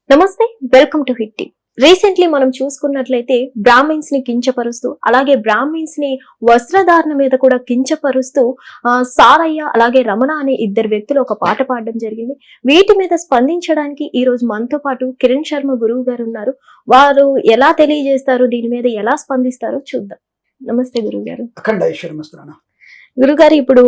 నమస్తే, welcome to hit TV. Recently మనం చూసుకున్నట్లయితే బ్రాహ్మిన్స్ ని కించపరుస్తూ, అలాగే బ్రాహ్మిన్స్ ని వస్త్రధారణ మీద కూడా కించపరుస్తూ సారయ్య అలాగే రమణ అనే ఇద్దరు వ్యక్తులు ఒక పాట పాడడం జరిగింది. వీటి మీద స్పందించడానికి ఈ రోజు మనతో పాటు కిరణ్ శర్మ గురువు గారు ఉన్నారు. వారు ఎలా తెలియజేస్తారు, దీని మీద ఎలా స్పందిస్తారో చూద్దాం. నమస్తే గురువు గారు. అఖండ ఐశ్వర్యమస్తున్నా. గురుగారు, ఇప్పుడు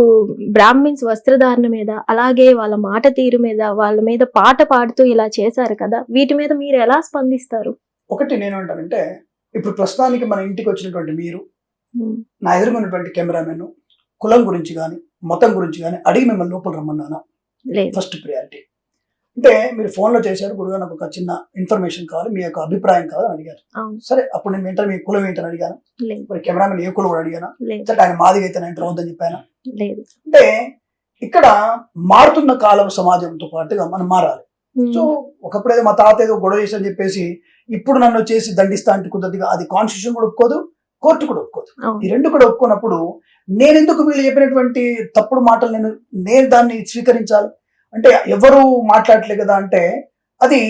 బ్రాహ్మిన్స్ వస్త్రధారణ మీద, అలాగే వాళ్ళ మాట తీరు మీద, వాళ్ళ మీద పాట పాడుతూ ఇలా చేశారు కదా, వీటి మీద మీరు ఎలా స్పందిస్తారు? ఒకటి నేనేమంటానంటే, ఇప్పుడు ప్రస్తుతానికి మన ఇంటికి వచ్చినటువంటి మీరు, నా ఎదురుకున్నటువంటి కెమెరామెన్ కులం గురించి కానీ మతం గురించి కానీ అడిగి మిమ్మల్ని లోపల రమ్మన్నానా? First priority. అంటే మీరు ఫోన్లో చేశారు, గురుగా నాకు ఒక చిన్న ఇన్ఫర్మేషన్ కావాలి, మీ యొక్క అభిప్రాయం కావాలని అడిగారు. సరే, అప్పుడు నేను వెంటనే మీ కులం ఏంటని అడిగాను. మరి కెమెరామెన్ ఏ కులం కూడా అడిగాను. సరే, ఆయన మాదిగా అయితే నేను రావద్దని చెప్పాను. అంటే ఇక్కడ మారుతున్న కాలం సమాజంతో పాటుగా మనం మారాలి. సో ఒకప్పుడు ఏదో మా తాత ఏదో గొడవ చేసి చెప్పేసి ఇప్పుడు నన్ను వచ్చేసి దండిస్తా అంటే కుదరదుగా, అది కాన్స్టిట్యూషన్ కూడా ఒప్పుకోదు, కోర్టు కూడా ఒప్పుకోదు. ఈ రెండు కూడా ఒప్పుకున్నప్పుడు నేనెందుకు వీళ్ళు చెప్పినటువంటి తప్పుడు మాటలు నేను దాన్ని స్వీకరించాలి? అంటే ఎవరు మాట్లాడలే కదా అంటే అది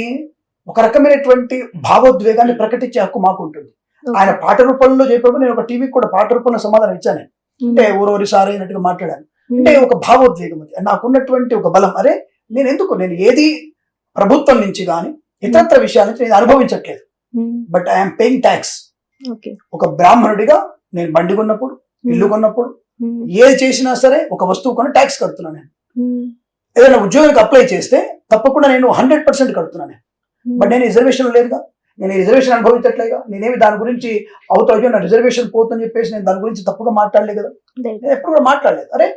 ఒక రకమైనటువంటి భావోద్వేగాన్ని ప్రకటించే హక్కు మాకు ఉంటుంది. ఆయన పాట రూపంలో చెప్పినప్పుడు నేను ఒక టీవీకి కూడా పాట రూపంలో సమాధానం ఇచ్చాను. అంటే ఊరూరి సారి అయినట్టుగా మాట్లాడాను. అంటే ఒక భావోద్వేగం, అది నాకున్నటువంటి ఒక బలం. అరే నేను ఏది ప్రభుత్వం నుంచి కానీ ఇతరత్ర విషయాల నుంచి నేను అనుభవించట్లేదు, బట్ ఐఎమ్ పేయింగ్ ట్యాక్స్. ఒక బ్రాహ్మణుడిగా నేను బండి కొన్నప్పుడు, ఇల్లు కొన్నప్పుడు, ఏది చేసినా సరే ఒక వస్తువు కొని ట్యాక్స్ కడుతున్నాను. నేను ఏదైనా ఉద్యోగానికి అప్లై చేస్తే తప్పకుండా నేను 100% కడుతున్నాను. బట్ నేను రిజర్వేషన్ లేదుగా, నేను రిజర్వేషన్ అనుభవించట్లేగా. నేనేమి దాని గురించి అవుతాయో నా రిజర్వేషన్ పోతుందని చెప్పేసి నేను దాని గురించి తప్పుగా మాట్లాడలే కదా, నేను ఎప్పుడు కూడా మాట్లాడలేదు. అరే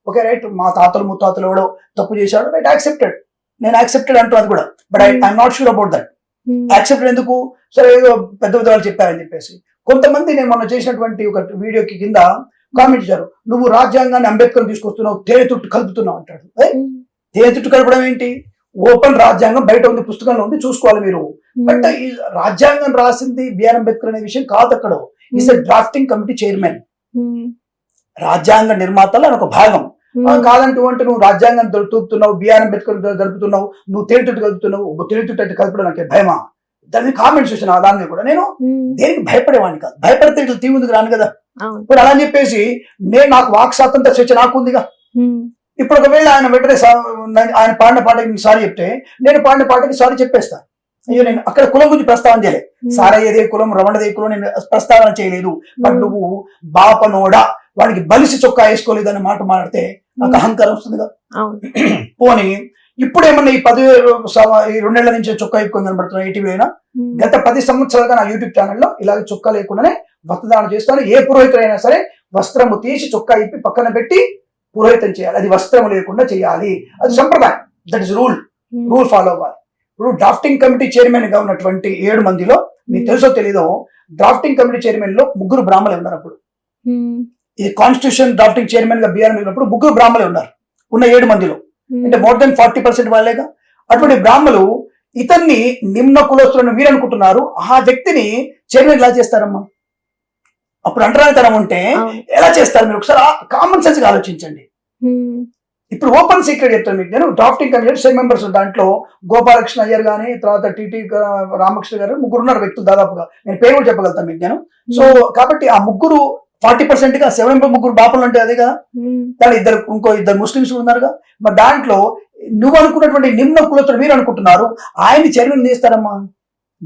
ఓకే రైట్, మా తాతలు ముత్తాతలు ఎవడో తప్పు చేశాడు, రైట్, యాక్సెప్టెడ్, నేను యాక్సెప్టెడ్ అంటున్నది కూడా. But I'm not sure about that. Accepted ఎందుకు? సరే ఏదో పెద్ద పెద్ద వాళ్ళు చెప్పారని చెప్పేసి. కొంతమంది నేను మొన్న చేసినటువంటి ఒక వీడియోకి కింద కామెంట్ ఇచ్చారు, నువ్వు రాజ్యాంగాన్ని అంబేద్కర్ తీసుకొస్తున్నావు, తేనెతుట్టు కలుపుతున్నావు అంటాడు. తేనెతుట్టు కలపడం ఏంటి? ఓపెన్ రాజ్యాంగం బయట ఉంది, పుస్తకంలో ఉంది, చూసుకోవాలి మీరు. బట్ ఈ రాజ్యాంగం రాసింది బిఆర్ అంబేద్కర్ అనే విషయం కాదు. అక్కడ is a drafting committee chairman, రాజ్యాంగ నిర్మాతలు అని ఒక భాగం. కాదంటూ అంటే నువ్వు రాజ్యాంగం దొరుకుతున్నావు, బిఆర్ అంబేద్కర్ జరుపుతున్నావు, నువ్వు తేనెతుట్టు కలుపుతున్నావు. ఒక తేనెతుట్టు అంటే కలపడం నాకు భయమా? దాన్ని కామెంట్స్ చూసిన దాన్ని కూడా నేను దేనికి భయపడేవాడిని కాదు. భయపడితే ఇట్లా తీవి ముందుకు రాను కదా. ఇప్పుడు అలా అని చెప్పేసి నాకు వాక్ స్వాతంత్ర స్వేచ్ఛ నాకు ఉందిగా. ఇప్పుడు ఒకవేళ ఆయన వెంటనే ఆయన పాడిన పాటకి సారీ చెప్తే నేను పాడిన పాటకి సారీ చెప్పేస్తాను. అయ్యో నేను అక్కడ కులం గురించి ప్రస్తావన చేయలేదు, సారయ్యదే కులం రమణదే కులం నేను ప్రస్తావన చేయలేదు. బట్ నువ్వు బాపనోడా వాడికి బలిసి చొక్కా వేసుకోలేదు అనే మాట మాడితే నాకు అహంకారం వస్తుందిగా. పోనీ ఇప్పుడేమన్నా ఈ 2 నెలల నుంచి చొక్కా ఎక్కువ కనబడుతున్నా ఈటీవీ అయినా, గత 10 సంవత్సరాలుగా నా యూట్యూబ్ ఛానల్లో ఇలాగ చొక్కా లేకుండానే వస్త్రదానం చేస్తాను. ఏ పురోహితుడైనా సరే వస్త్రము తీసి చొక్కా ఇప్పి పక్కన పెట్టి పురోహితం చేయాలి. అది వస్త్రం లేకుండా చేయాలి, అది సంప్రదాయం. దట్ ఇస్ రూల్ ఫాలో అవ్వాలి. ఇప్పుడు డ్రాఫ్టింగ్ కమిటీ చైర్మన్ గా ఉన్నటువంటి 7 మందిలో మీకు తెలుసో తెలీదో, డ్రాఫ్టింగ్ కమిటీ చైర్మన్ లో 3 బ్రాహ్మణులు ఉన్నారు. అప్పుడు ఇది కాన్స్టిట్యూషన్ డ్రాఫ్టింగ్ చైర్మన్ గా బీఆర్ ఉన్నప్పుడు 3 బ్రాహ్మణులు ఉన్నారు ఉన్న 7 మందిలో. అంటే మోర్ దెన్ 40% వాళ్ళేగా. అటువంటి బ్రాహ్మణులు ఇతన్ని నిమ్న కులస్తులను మీరు అనుకుంటున్నారు, ఆ వ్యక్తిని చైర్మన్ ఎలా చేస్తారమ్మా? అప్పుడు అంటరానితనం ఉంటే ఎలా చేస్తారు మీరు? ఒకసారి కామన్ సెన్స్ గా ఆలోచించండి. ఇప్పుడు ఓపెన్ సీక్రెట్ చెప్తాను మీకు. నేను డ్రాఫ్టింగ్ కమిటీ 7 మెంబర్స్ దాంట్లో గోపాలకృష్ణ అయ్యర్ గానీ, తర్వాత టీటీ రామకృష్ణ గారు 3 ఉన్నారు వ్యక్తులు దాదాపుగా. నేను పేరు కూడా చెప్పగలుగుతాను మీకు నేను. సో కాబట్టి ఆ 40% గా 3 బాపులు అంటే అదే కదా. కానీ ఇంకో 2 ముస్లింస్ ఉన్నారుగా. మరి దాంట్లో నువ్వు అనుకున్నటువంటి నిమ్న కులస్తుడు మీరు అనుకుంటున్నారు, ఆయన్ని చైర్మన్ చేస్తారమ్మా?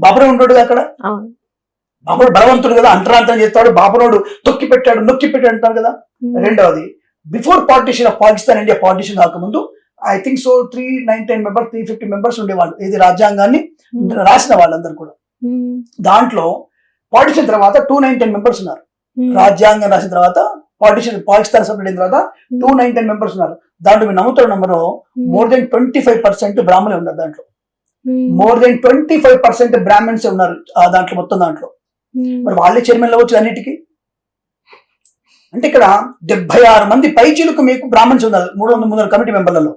బాపురే ఉంటాడు అక్కడ. బాపుడు బలవంతుడు కదా, అంటరాంతరం చేస్తాడు. బాపునోడు నొక్కి పెట్టాడు అంటారు కదా. రెండవది, before partition of Pakistan India partition కాకముందు I think so 390 members 350 members ఉండేవాళ్ళు. ఇది రాజ్యాంగాన్ని రాసిన వాళ్ళందరూ కూడా. దాంట్లో పార్టీషన్ తర్వాత 290 మెంబర్స్ ఉన్నారు. రాజ్యాంగం రాసిన తర్వాత పాకిస్తాన్ సపరేట్ అయిన తర్వాత 290 మెంబర్స్ ఉన్నారు. దాంట్లో మీరు నమ్ముతున్న నెంబరు మోర్ దెన్ 25% బ్రాహ్మణులు ఉన్నారు. దాంట్లో మోర్ దెన్ 25% బ్రాహ్మణ్స్ ఉన్నారు దాంట్లో, మొత్తం దాంట్లో. మరి వాళ్ళే చైర్మన్ అవ్వచ్చు అన్నిటికీ. అంటే ఇక్కడ 76 మంది పైచీలకు మీకు బ్రాహ్మణ్స్ ఉన్నారు 300 కమిటీ మెంబర్లలో.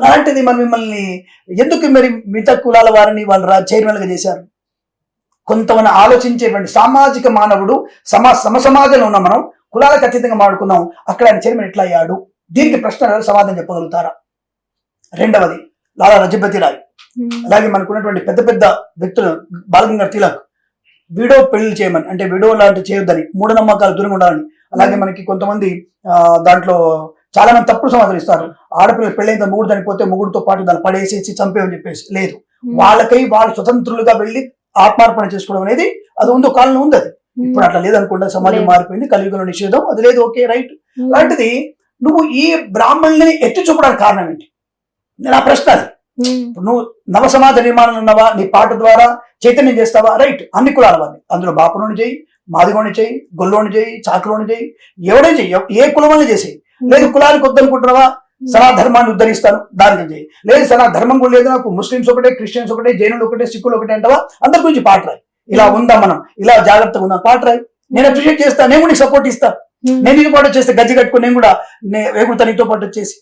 అలాంటిది మరి మిమ్మల్ని ఎందుకు మరి మిగతా కులాల వారిని వాళ్ళు చైర్మన్ గా చేశారు? కొంతమంది ఆలోచించేటువంటి సామాజిక మానవుడు, సమాజంలో ఉన్న మనం కులాలకు అతీతంగా మాడుకున్నాం, అక్కడ ఆయన చైర్మన్ ఎట్లా అయ్యాడు? దీనికి ప్రశ్న సమాధానం చెప్పగలుగుతారా? రెండవది, లాలా లజపతి రాయ్ అలాగే మనకున్నటువంటి పెద్ద పెద్ద వ్యక్తులు బాలగంగాధర్ తిలక్ విడో పెళ్లి చేయమని, అంటే విడో లాంటి చేయొద్దని, మూఢనమ్మకాలు దూరంగా ఉండాలని. అలాగే మనకి కొంతమంది దాంట్లో చాలా మంది తప్పుడు సమాధానం ఇస్తారు. ఆడపిల్లలు పెళ్ళైన మూడు చనిపోతే ముగ్గురితో పాటు దాన్ని పడేసేసి చంపేమని చెప్పేసి. లేదు, వాళ్ళకై వాళ్ళు స్వతంత్రులుగా వెళ్ళి ఆత్మార్పణ చేసుకోవడం అనేది అది ఉందో కాలంలో ఉంది. అది ఇప్పుడు అట్లా లేదనుకుంటా, సమాజం మారిపోయింది, కలియుగంలో నిషేధం, అది లేదు. Okay, right. అలాంటిది నువ్వు ఈ బ్రాహ్మణుని ఎత్తి చూపడానికి కారణం ఏంటి? నా ప్రశ్న అది. నువ్వు నవ సమాజ నిర్మాణం ఉన్నావా? నీ పాట ద్వారా చైతన్యం చేస్తావా? రైట్. అన్ని కులాల వాడిని, అందులో బాపులోని చేయి, మాదిగోని చేయి, గొల్లోని చేయి, చాకులోని చేయి, ఎవడైనా చెయ్యి, ఏ కులంలో చేసేయి. లేదు కులానికి వద్దనుకుంటున్నావా? సనాధర్మాన్ని ఉద్ధరిస్తాను దానికి చేయి. లేదు సనాధర్మం కూడా లేదు నాకు, ముస్లిమ్స్ ఒకటే, క్రిస్టియన్స్ ఒకటే, జైనులు ఒకటే, సిక్కులు ఒకటే అంటావా? అందరి గురించి పాట రాయి. ఇలా ఉందా మనం, ఇలా జాగ్రత్తగా ఉందా, పాట రాయి. నేను అప్రిషియేట్ చేస్తాను, నేను కూడా సపోర్ట్ ఇస్తా. నేను నీతో పాటు వచ్చేస్తే గజ్జి కట్టుకుని నేను కూడా వేగుతా నీతో పాటు వచ్చేసి,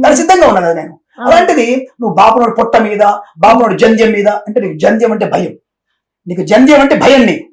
అది సిద్ధంగా ఉన్నా కదా నేను. అలాంటిది నువ్వు బాపునోడు పొట్ట మీద, బాపునోడు జంధ్యం మీద, అంటే నీకు జంధ్యం అంటే భయం, నీకు జంధ్యం అంటే భయం, నీకు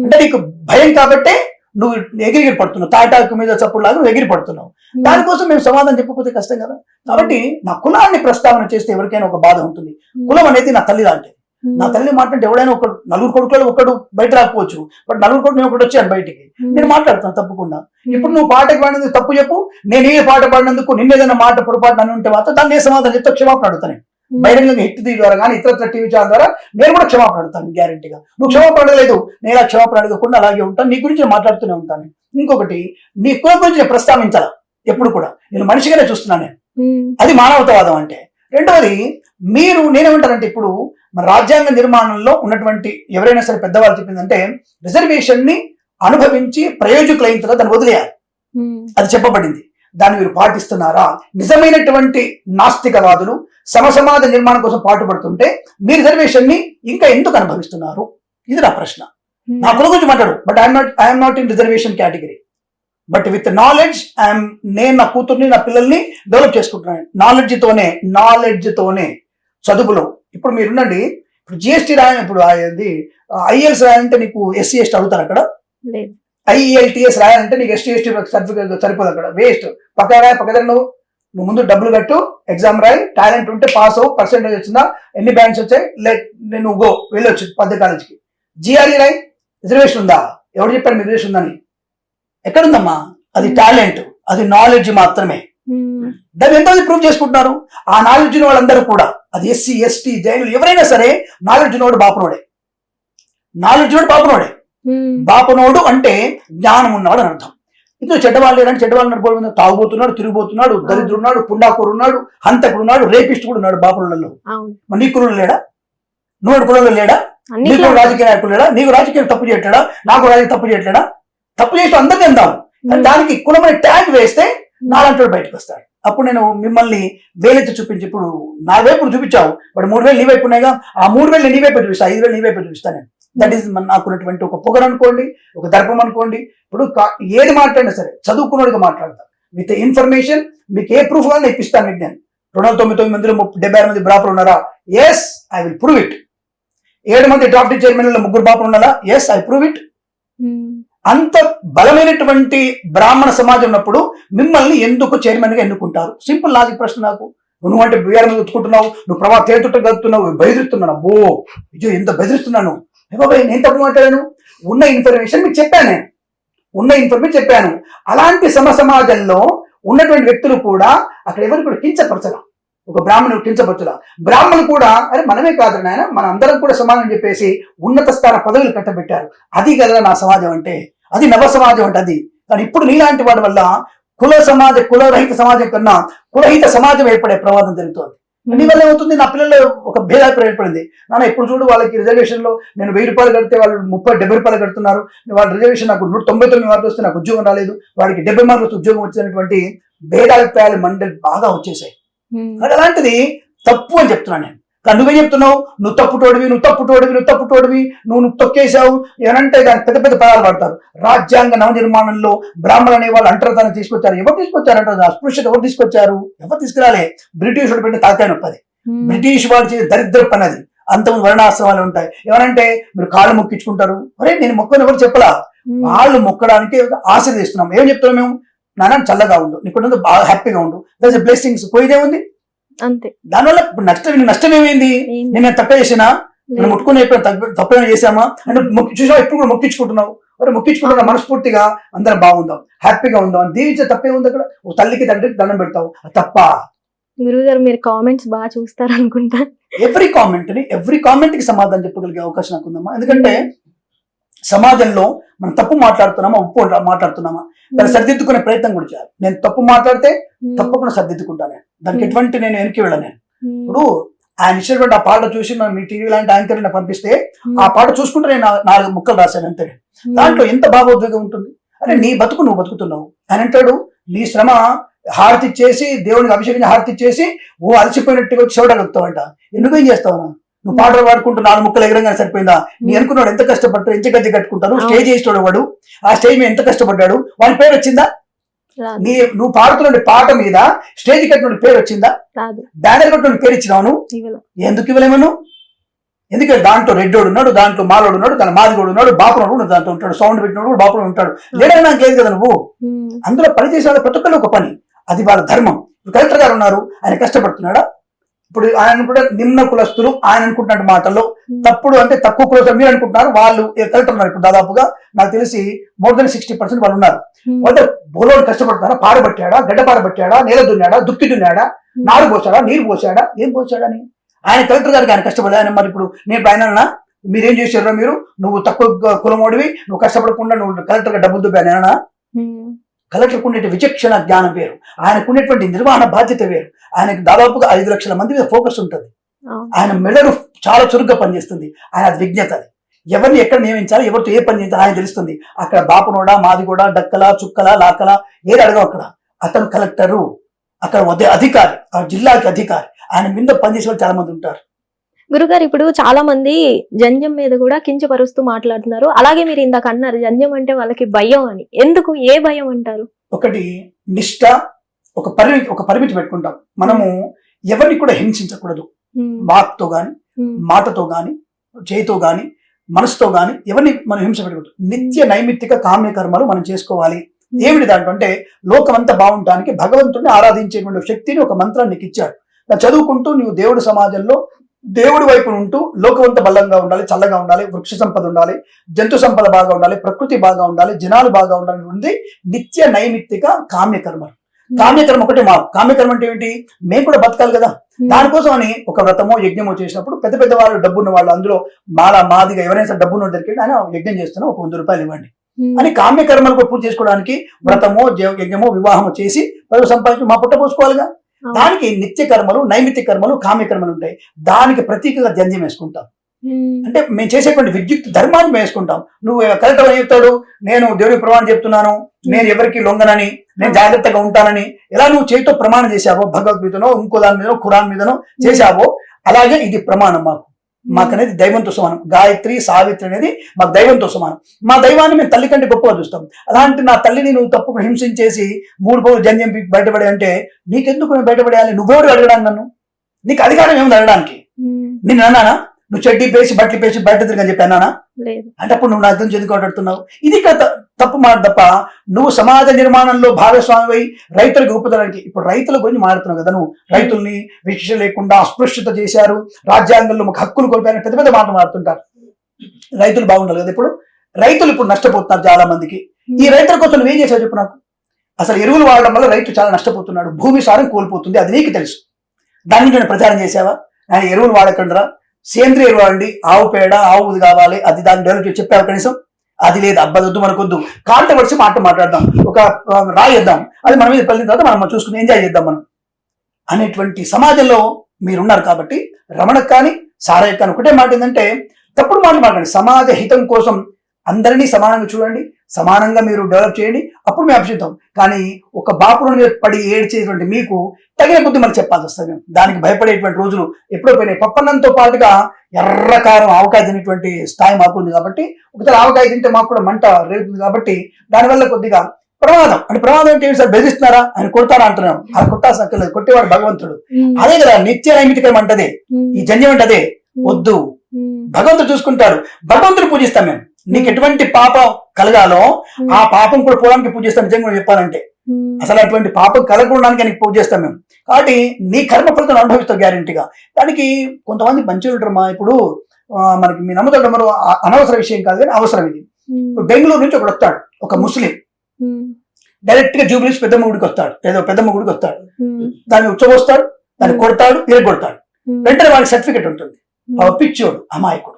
అంటే నీకు భయం కాబట్టే నువ్వు ఎగిరి పడుతున్నావు, తాటాకు మీద చప్పుడులాగా నువ్వు ఎగిరి పడుతున్నావు. దానికోసం మేము సమాధానం చెప్పకపోతే కష్టం కదా. కాబట్టి నా కులాన్ని ప్రస్తావన చేస్తే ఎవరికైనా ఒక బాధ ఉంటుంది. కులం అనేది నా తల్లి లాంటిది. నా తల్లి మాట్లాడితే ఎవడైనా ఒకడు, నలుగురు కొడుకులో ఒకడు బయట రాకపోవచ్చు, బట్ నలుగురు కొడుకు నేను ఒకటి వచ్చాను బయటికి, నేను మాట్లాడతాను తప్పకుండా. ఇప్పుడు నువ్వు పాటకి పాడినందుకు తప్పు చెప్పు, నేను ఏ పాట పాడినందుకు నిన్నేదైనా మాట పొరపాటు నన్ను ఉంటే మాత్రం దాన్ని ఏ సమాధానం చెప్తే క్షమాపణ అడుగుతాను. బహిరంగంగా హిట్ ది ద్వారా కానీ ఇతర టీవీ ఛానల్ ద్వారా నేను కూడా క్షమాపణ అడుగుతాను గ్యారంటీగా. నువ్వు క్షమాపణ అడగలేదు, నేను ఇలా క్షమాపణ అడగకుండా అలాగే ఉంటాను, నీ గురించి నేను మాట్లాడుతూనే ఉంటాను. ఇంకొకటి, నీ కులం గురించి నేను ప్రస్తావించాలా ఎప్పుడు కూడా, నేను మనిషిగానే చూస్తున్నాను నేను, అది మానవతావాదం అంటే. రెండవది, మీరు నేనేమంటానంటే, ఇప్పుడు మన రాజ్యాంగ నిర్మాణంలో ఉన్నటువంటి ఎవరైనా సరే పెద్దవాళ్ళు చెప్పిందంటే, రిజర్వేషన్ ని అనుభవించి ప్రయోజకులైన తర్వాత దాన్ని వదిలేయాలి, అది చెప్పబడింది. దాన్ని మీరు పాటిస్తున్నారా? నిజమైనటువంటి నాస్తికవాదులు సమసమాజ నిర్మాణం కోసం పాటుపడుతుంటే మీరు రిజర్వేషన్ ని ఇంకా ఎందుకు అనుభవిస్తున్నారు? ఇది నా ప్రశ్న. నా కులం గురించి మాట్లాడు, but I'm not in reservation category, but with knowledge నేను నా కూతుర్ని, నా పిల్లల్ని డెవలప్ చేసుకుంటున్నాను నాలెడ్జ్ తోనే చదువులో. ఇప్పుడు మీరుండండి, ఇప్పుడు జిఎస్టీ రాయాలి, ఇప్పుడు ఐఎల్స్ రాయాలంటే నీకు ఎస్సీ ఎస్టీ అడుగుతారు అక్కడ, ఐఎల్టీఎస్ రాయాలంటే నీకు ఎస్టీ ఎస్టీ సర్టిఫికేట్ సరిపోదు అక్కడ, వేస్ట్. పక్కన నువ్వు ముందు డబ్బులు కట్టు, ఎగ్జామ్ రాయి, టాలెంట్ ఉంటే పాస్ అవ్వు, పర్సెంటేజ్ వచ్చిందా, ఎన్ని బ్యాంక్స్ వచ్చాయి, లైక్ నేను గో వెళ్ళొచ్చు పెద్ద కాలేజ్కి. జిఆర్ఈ రాయి, రిజర్వేషన్ ఉందా? ఎవరు చెప్పాడు మీ రిజర్వేషన్ ఉందని? ఎక్కడుందమ్మా? అది టాలెంట్, అది నాలెడ్జ్ మాత్రమే. దాన్ని ఎంతమంది ప్రూవ్ చేసుకుంటున్నారు? ఆ నాలెడ్జ్ వాళ్ళందరూ కూడా, అది ఎస్సీ ఎస్టీ జైనులు ఎవరైనా సరే, నాలెడ్జ్ నోడు బాపునోడే. బాపునోడు అంటే జ్ఞానం ఉన్నవాడు అని అర్థం. ఇందులో చెడ్డవాళ్ళు లేదంటే చెడ్డవాళ్ళు నడుపుకుంటున్నాడు, తాగుబోతున్నాడు, తిరిగిపోతున్నాడు, దరిద్రున్నాడు, పుండాకూరు ఉన్నాడు, హంతకుడు ఉన్నాడు, రేపిస్ట్ కూడా ఉన్నాడు బాపులలో. నీ కులంలో లేడా? నువ్వు కులంలో లేడా? నీకు రాజకీయ నాయకులు లేడా? నీకు రాజకీయం తప్పు చేయట్లేడా? నాకు రాజకీయ తప్పు చేయట్లేడా? తప్పు చేసి అందరికీ అందాం, దానికి కులమైన ట్యాగ్ వేస్తే నాలంటోడు బయటకు వస్తాడు. అప్పుడు నేను మిమ్మల్ని వేలెత్తి చూపించి, ఇప్పుడు నా వైపు చూపించావు, బట్ 3,000 నీ వైపు ఉన్నాయిగా, ఆ 3,000 నీ వైపు చూపిస్తా, 5,000 నీ వైపు చూపిస్తాను నేను. దట్ ఈస్ నాకున్నటువంటి ఒక పొగరు అనుకోండి, ఒక దర్పం అనుకోండి. ఇప్పుడు ఏది మాట్లాడినా సరే చదువుకున్నోడిగా మాట్లాడతాను, విత్ ఇన్ఫర్మేషన్. మీకు ఏ ప్రూఫ్ వల్ల ఇప్పిస్తాను మీకు నేను. 299 మందిలో 76 మంది బ్రాపర్లు ఉన్నారా? Yes, I will prove it. 7 మంది డ్రాఫ్ట్ చైర్మన్ 3 బ్రాపర్లు ఉన్నారా? Yes, I prove it. అంత బలమైనటువంటి బ్రాహ్మణ సమాజం ఉన్నప్పుడు మిమ్మల్ని ఎందుకు చైర్మన్ గా ఎన్నుకుంటారు? సింపుల్ లాజిక్ ప్రశ్న నాకు. నువ్వు అంటే బిఆర్ మీద ఉత్తుకుంటున్నావు, నువ్వు ప్రభావ తేతుట్ట కలుగుతున్నావు, బెదిరిస్తున్నాను. అబ్బో విజయ్ ఎంత బెదిరిస్తున్నాను, బాబాయ్ నేను తప్పు మాట్లాడాను. ఉన్న ఇన్ఫర్మేషన్ మీకు చెప్పాను. అలాంటి సమాజంలో ఉన్నటువంటి వ్యక్తులు కూడా అక్కడ ఎవరు కూడా కించపరచరా, ఒక బ్రాహ్మణుడు కించపరచరా. బ్రాహ్మణులు కూడా అరే మనమే కాదు నాయన, మన అందరం కూడా సమానం చెప్పేసి ఉన్నత స్థాన పదవులు కట్టబెట్టారు. అది కదా నా సమాజం అంటే, అది నవ సమాజం అంటే అది. కానీ ఇప్పుడు నీలాంటి వాడి వల్ల కులరహిత సమాజం కన్నా కులహిత సమాజం ఏర్పడే ప్రమాదం జరుగుతుంది. నీ వల్ల ఏమవుతుంది? నా పిల్లలు ఒక భేదాభిప్రాయం ఏర్పడింది. నాన్న ఎప్పుడు చూడు వాళ్ళకి రిజర్వేషన్ లో నేను 1,000 రూపాయలు కడితే వాళ్ళు 30-70 రూపాయలు కడుతున్నారు. వాళ్ళ రిజర్వేషన్ నాకు 199 మార్కులు వస్తే నాకు ఉద్యోగం రాలేదు, వాడికి 70 మార్కులు వస్తే ఉద్యోగం వచ్చినటువంటి భేదాభిప్రాయాలు మండలి బాగా వచ్చేసాయి. అలాంటిది తప్పు అని చెప్తున్నాను నేను. కానీ నువ్వేం చెప్తున్నావు? నువ్వు తప్పుటోడివి, నువ్వు తొక్కేశావు ఏమంటే దానికి పెద్ద పెద్ద పదాలు పడతారు. రాజ్యాంగ నవ నిర్మాణంలో బ్రాహ్మణులు అనే వాళ్ళు అంటరాన్ని తీసుకొచ్చారు. ఎవరు తీసుకొచ్చారంటారు? అస్పృశ్యత ఎవరు తీసుకొచ్చారు? ఎవరు తీసుకురాలే. బ్రిటిష్ వాడు పెట్టిన తాకాయ నొప్పది. బ్రిటిష్ వాడు చేసే దరిద్ర పని అది. అంతమంది వర్ణాశ్రమాలు ఉంటాయి. ఎవరంటే మీరు కాళ్ళు మొక్కించుకుంటారు. అరే నేను మొక్కని ఎవరు చెప్పలా, వాళ్ళు మొక్కడానికి ఆశీర్వదిస్తున్నాం. ఏం చెప్తున్నాం మేము? నాన్న చల్లగా ఉండు, నీకు బాగా హ్యాపీగా ఉండు, దట్స్ బ్లెస్సింగ్స్. పోయిదే ఉంది, అంతే. దానివల్ల ఇప్పుడు నష్టం ఏమైంది? నేను తప్పే చేసినా, నేను ముట్టుకుని తప్పేమైనా చేసామా అంటే చూసా ఇప్పుడు కూడా మొక్కించుకుంటున్నావు, మొక్కించుకుంటున్నా మనస్ఫూర్తిగా అందరం బాగుందాం, హ్యాపీగా ఉందాం అని దీవించే తప్పే ఉంది అక్కడ. ఓ తల్లికి తండ్రికి దండం పెడతావు, తప్ప? గురువు గారు మీరు కామెంట్స్ బాగా చూస్తారు అనుకుంటా. ఎవ్రీ కామెంట్ కి సమాధానం చెప్పగలిగే అవకాశం నాకు ఉందమ్మా. ఎందుకంటే సమాజంలో మనం తప్పు మాట్లాడుతున్నామా, ఉప్పు మాట్లాడుతున్నామా, దాన్ని సరిదిద్దుకునే ప్రయత్నం కూడా చేయాలి. నేను తప్పు మాట్లాడితే తప్పకుండా సరిదిద్దుకుంటాను, దానికి ఎటువంటి నేను వెనక్కి వెళ్ళను. ఇప్పుడు ఆయన ఇచ్చినటువంటి ఆ పాట చూసి మీ టీవీ లాంటి యాంకర్ పంపిస్తే ఆ పాట చూసుకుంటే నేను 4 ముక్కలు రాశాను అంతే. దాంట్లో ఎంత భావోద్వేగం ఉంటుంది. అరే నీ బతుకు నువ్వు బతుకుతున్నావు. ఆయన అంటాడు, నీ శ్రమ హారతి ఇచ్చేసి దేవునికి అభిషేకించి హారతి ఇచ్చేసి ఓ అలసిపోయినట్టుగా వచ్చి చూడగలుగుతావంట. ఎందుకు ఏం చేస్తావు? నువ్వు పాటలు పాడుకుంటూ 4 ముక్కలు ఎగరంగానే సరిపోయిందా? నీ అనుకున్నాడు ఎంత కష్టపడతాడు, ఎంత గద్దె కట్టుకుంటారు, స్టేజ్ వేస్తాడు వాడు, ఆ స్టేజ్ మీద ఎంత కష్టపడ్డాడు, వాడి పేరు వచ్చిందా? నువ్వు పాడుతున్న పాట మీద స్టేజ్ కట్టిన పేరు వచ్చిందా? బ్యానర్ కట్టిన పేరు ఇచ్చినావు, ఎందుకు ఇవ్వలేమను? ఎందుకంటే దాంట్లో రెడ్డోడు ఉన్నాడు, దాంట్లో మాలోడు ఉన్నాడు, దాని మాదిగోడు ఉన్నాడు, బాపుడు దాంట్లో ఉంటాడు, సౌండ్ పెట్టినోడు బాపుడు ఉంటాడు. లేడని నాకు లేదు కదా. నువ్వు అందులో పని చేసే ప్రతి ఒక్కరు ఒక పని, అది వాళ్ళ ధర్మం. కలెక్టర్ గారు ఉన్నారు, ఆయన కష్టపడుతున్నాడా? ఇప్పుడు ఆయన కూడా నిమ్న కులస్తులు ఆయన అనుకుంటున్న మాటల్లో తప్పుడు అంటే తక్కువ కులస్తులు మీరు అనుకుంటున్నారు. వాళ్ళు కలెక్టర్ ఉన్నారు ఇప్పుడు దాదాపుగా నాకు తెలిసి మోర్ దెన్ 60% వాళ్ళు ఉన్నారు. వాళ్ళు బోలోడు కష్టపడుతున్నారా? పాడబట్టాడా, గడ్డ పాడబట్టాడా, నేల దున్నాడా, దుక్కి దున్నాడా, నారు పోసాడా, నీరు పోసాడా, ఏం పోసాడని ఆయన కలెక్టర్ గారికి ఆయన కష్టపడి ఆయన మరి ఇప్పుడు నేను ఆయన మీరేం చేశారో మీరు, నువ్వు తక్కువ కులమోడివి, నువ్వు కష్టపడకుండా నువ్వు కలెక్టర్ గా డబ్బులు దుబ్బానా? కలెక్టర్కు ఉండే విచక్షణ జ్ఞానం వేరు, ఆయనకు ఉండేటువంటి నిర్వహణ బాధ్యత వేరు. ఆయనకు దాదాపుగా 5 లక్షల మంది మీద ఫోకస్ ఉంటుంది. ఆయన మెదడు చాలా చురుగ్గా పనిచేస్తుంది. ఆయన విజ్ఞత, అది ఎవరిని ఎక్కడ నియమించాలి, ఎవరితో ఏ పని చేయాలి ఆయన తెలుస్తుంది. అక్కడ బాపునోడా, మాదిగోడా, డక్కల, చుక్కల, లాకల ఏది అడగం అక్కడ. అతను కలెక్టరు, అక్కడ అధికారి, ఆ జిల్లాకి అధికారి. ఆయన మీద పనిచేసే వాళ్ళు చాలా మంది ఉంటారు. గురుగారు ఇప్పుడు చాలా మంది జంధ్యం మీద కూడా కించపరుస్తూ మాట్లాడుతున్నారు. అలాగే మీరు ఇందాక అన్నారు జంధ్యం అంటే వాళ్ళకి భయం అని. ఎందుకు, ఏ భయం అంటారు? ఒకటి నిష్ఠ, ఒక పరిమితి పెట్టుకుంటాం. మనము ఎవరిని కూడా హింసించకూడదు. వాక్తో గాని, మాటతో గాని, చేతితో గాని, మనసుతో గాని ఎవరిని మనం హింస పెట్టకూడదు. నిత్య నైమిత్తిక కామ్య కర్మలు మనం చేసుకోవాలి. ఏమిటి దాంట్లో అంటే లోకమంతా బాగుండటానికి భగవంతుడిని ఆరాధించేటువంటి శక్తిని ఒక మంత్రాన్ని నీకు ఇచ్చాడు. చదువుకుంటూ నువ్వు దేవుడి సమాజంలో దేవుడి వైపు ఉంటూ లోకమంతా బలంగా ఉండాలి, చల్లగా ఉండాలి, వృక్ష సంపద ఉండాలి, జంతు సంపద బాగా ఉండాలి, ప్రకృతి బాగా ఉండాలి, జనాలు బాగా ఉండాలి ఉంది నిత్య నైమిత్తిక కామ్యకర్మలు. కామ్యకర్మ ఒకటి మా కామ్యకర్మ అంటే ఏంటి? మేము కూడా బతకాలి కదా. దానికోసం అని ఒక వ్రతమో యజ్ఞమో చేసినప్పుడు పెద్ద పెద్ద వాళ్ళు డబ్బున్న వాళ్ళు అందులో మాదిగా ఎవరైనా డబ్బున్న దొరికింది ఆయన యజ్ఞం చేస్తున్నా ఒక 100 రూపాయలు ఇవ్వండి అని కామ్యకర్మలు కూడా పూర్తి చేసుకోవడానికి వ్రతమో యజ్ఞమో వివాహమో చేసి సంపాదించి మా పుట్ట పోసుకోవాలిగా. దానికి నిత్య కర్మలు, నైమిత్తిక కర్మలు, కామ్యకర్మలు ఉంటాయి. దానికి ప్రతీకగా జంధ్యం వేసుకుంటాం. అంటే మేము చేసేటువంటి విద్యుత్ ధర్మాన్ని వేసుకుంటాం. నువ్వు కలెక్టర్ ఏం చెప్తాడు? నేను దేవుడికి ప్రమాణం చెప్తున్నాను, నేను ఎవరికి లొంగనని, నేను జాగ్రత్తగా ఉంటానని ఎలా నువ్వు చేతితో ప్రమాణం చేశావో, భగవద్గీతనో ఇంకో దాని మీదనో ఖురాన్ మీదనో చేశావో, అలాగే ఇది ప్రమాణం మాకనేది దైవంతో సమానం. గాయత్రి, సావిత్రి అనేది మాకు దైవంతో సమానం. మా దైవాన్ని మేము తల్లి కంటే గొప్పగా చూస్తాం. అలాంటి నా తల్లిని నువ్వు తప్పుకు హింసించేసి 3 రోజులు జంధ్యం బయటపడే అంటే నీకెందుకు నేను బయటపడేయాలి? నువ్వెవరు అడగడానికి నన్ను? నీకు అధికారం ఏముంది అడగడానికి? నేను అన్నానా నువ్వు చెడ్డీ పేసి బట్టలు పేసి బయట తిరగని చెప్పి అన్నానా? అంటే అప్పుడు నువ్వు నా అర్థం చెందుకోవడుతున్నావు. ఇది తప్పు మాట తప్ప నువ్వు సమాజ నిర్మాణంలో భాగస్వామి రైతులకు ఉపదడానికి ఇప్పుడు రైతుల గురించి మాట్లాడుతున్నావు కదా. నువ్వు రైతుల్ని విశిక్ష లేకుండా అస్పృశ్యత చేశారు, రాజ్యాంగంలో మాకు హక్కులు కోల్పోయారని పెద్ద పెద్ద మాటలు మాట్లాడుతుంటారు. రైతులు బాగుండాలి కదా. ఇప్పుడు రైతులు ఇప్పుడు నష్టపోతున్నారు చాలా మందికి. ఈ రైతుల కోసం నువ్వేం చేసావు చెప్పు నాకు? అసలు ఎరువులు వాడడం వల్ల రైతు చాలా నష్టపోతున్నాడు, భూమి సారం కోల్పోతుంది, అది నీకు తెలుసు. దాన్ని నేను ప్రచారం చేసావా? ఆయన ఎరువులు వాడకుండా సేంద్రియ ఎరువు వాడండి, ఆవు పేడ, ఆవుది కావాలి, అది దాన్ని డెవలప్ చేసి చెప్పావు కనీసం? అది లేదు, అబ్బదొద్దు మనకొద్దు, కాంట్రవర్సీ మాట్లాడదాం, ఒక రాయిద్దాం, అది మన మీద పెళ్ళిన తర్వాత మనం చూసుకుని ఎంజాయ్ చేద్దాం మనం అనేటువంటి సమాజంలో మీరున్నారు. కాబట్టి రమణకు కానీ సారయ్య కానీ ఒకటే మాట ఏంటంటే తప్పుడు మాట్లాడండి. సమాజ హితం కోసం అందరినీ సమానంగా చూడండి, సమానంగా మీరు డెవలప్ చేయండి, అప్పుడు మేము అభిషేకం. కానీ ఒక బాపుల మీద పడి ఏడ్చేటువంటి మీకు తగిన బుద్ధి మనకు చెప్పాల్సి వస్తుంది. దానికి భయపడేటువంటి రోజులు ఎప్పుడో పోయినాయి. పప్పన్నంతో పాటుగా ఎర్రకారం ఆవకాయ తినేటువంటి స్థాయి మాకు ఉంది. కాబట్టి ఒకసారి ఆవకాయ తింటే మాకు కూడా మంట రేగుతుంది. కాబట్టి దానివల్ల కొద్దిగా ప్రమాదం. అంటే ప్రమాదం అంటే సార్ బెదిరిస్తున్నారా, ఆయన కొడతారా అంటున్నాం. అలా కొట్టాల్సిన అక్కర్లేదు, కొట్టేవాడు భగవంతుడు. అదే కదా నిత్య నైమిత్తికం అంటదే, ఈ జంధ్యం అంటే అదే. వద్దు, భగవంతుడు చూసుకుంటాడు. భగవంతుడు పూజిస్తాం మేము. నీకు ఎటువంటి పాపం కలగాలో ఆ పాపం కూడా పోవడానికి పూజిస్తాం. నిజంగా చెప్పాలంటే అసలు అటువంటి పాపం కలగడానికి నీకు పూజ చేస్తాం మేము. కాబట్టి నీ కర్మ ఫలితం అనుభవిస్తావు గ్యారెంటీగా. దానికి కొంతమంది మంచి ఉంటారమ్మా. ఇప్పుడు మనకి మీ నమ్ముతాడు మరో అనవసర విషయం కాదు కానీ అవసరం ఇది. ఇప్పుడు బెంగళూరు నుంచి ఒకడు వస్తాడు, ఒక ముస్లిం, డైరెక్ట్ గా జూబ్లీస్ పెద్దమ్మ గుడికి వస్తాడు, ఏదో పెద్దమ్మ గుడికి వస్తాడు, దాన్ని ఉచ్చబోస్తాడు, దాన్ని కొడతాడు, కొడతాడు, వెంటనే వాడికి సర్టిఫికెట్ ఉంటుంది. పిచ్చోడు, అమాయకుడు.